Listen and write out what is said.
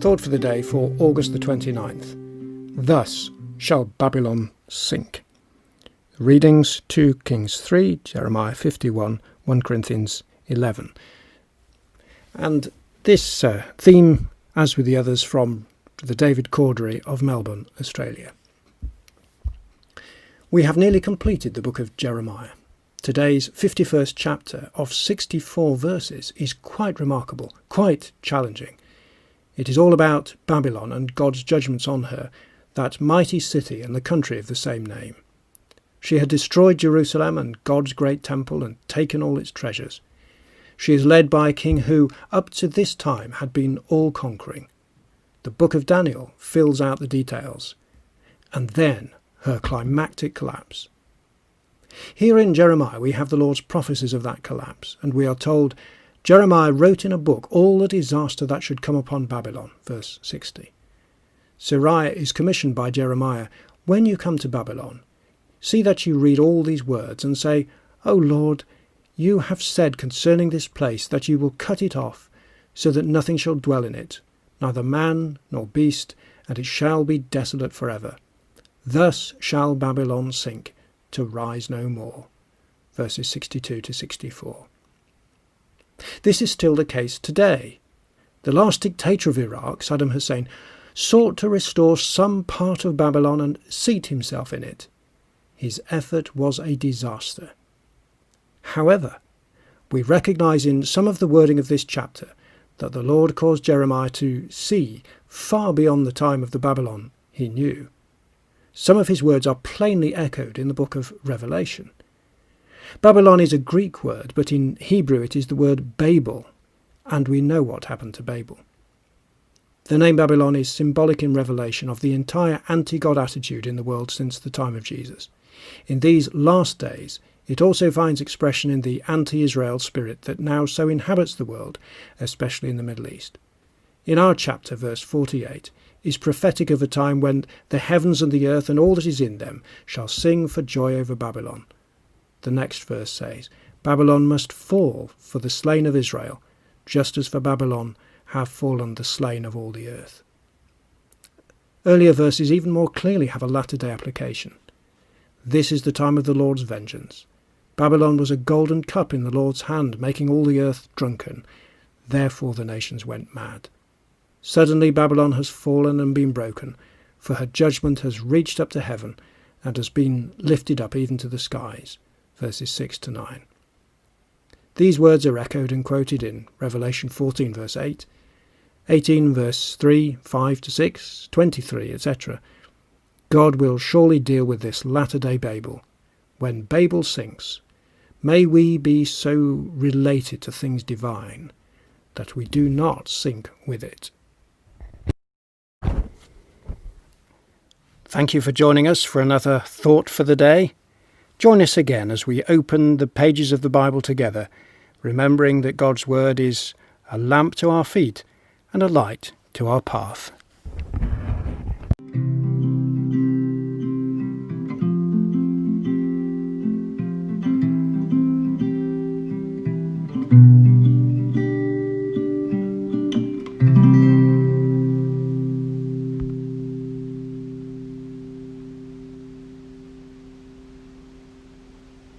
Thought for the day for August the 29th. Thus shall Babylon sink. Readings 2 Kings 3, Jeremiah 51, 1 Corinthians 11. And this theme, as with the others, from the David Cordery of Melbourne, Australia. We have nearly completed the book of Jeremiah. Today's 51st chapter of 64 verses is quite remarkable, quite challenging. It is all about Babylon and God's judgments on her, that mighty city and the country of the same name. She had destroyed Jerusalem and God's great temple and taken all its treasures. She is led by a king who, up to this time, had been all-conquering. The book of Daniel fills out the details. And then her climactic collapse. Here in Jeremiah we have the Lord's prophecies of that collapse, and we are told Jeremiah wrote in a book all the disaster that should come upon Babylon, verse 60. Seraiah is commissioned by Jeremiah, when you come to Babylon, see that you read all these words and say, O Lord, you have said concerning this place that you will cut it off, so that nothing shall dwell in it, neither man nor beast, and it shall be desolate forever. Thus shall Babylon sink, to rise no more. Verses 62 to 64. This is still the case today. The last dictator of Iraq, Saddam Hussein, sought to restore some part of Babylon and seat himself in it. His effort was a disaster. However, we recognise in some of the wording of this chapter that the Lord caused Jeremiah to see far beyond the time of the Babylon he knew. Some of his words are plainly echoed in the book of Revelation. Babylon is a Greek word, but in Hebrew it is the word Babel, and we know what happened to Babel. The name Babylon is symbolic in Revelation of the entire anti-God attitude in the world since the time of Jesus. In these last days, it also finds expression in the anti-Israel spirit that now so inhabits the world, especially in the Middle East. In our chapter, verse 48, is prophetic of a time when the heavens and the earth and all that is in them shall sing for joy over Babylon. The next verse says, Babylon must fall for the slain of Israel, just as for Babylon have fallen the slain of all the earth. Earlier verses even more clearly have a latter-day application. This is the time of the Lord's vengeance. Babylon was a golden cup in the Lord's hand, making all the earth drunken. Therefore the nations went mad. Suddenly Babylon has fallen and been broken, for her judgment has reached up to heaven and has been lifted up even to the skies. Verses 6 to 9. These words are echoed and quoted in Revelation 14 verse 8, 18 verse 3, 5 to 6, 23, etc. God will surely deal with this latter-day Babel. When Babel sinks, may we be so related to things divine that we do not sink with it. Thank you for joining us for another Thought for the Day. Join us again as we open the pages of the Bible together, remembering that God's Word is a lamp to our feet and a light to our path.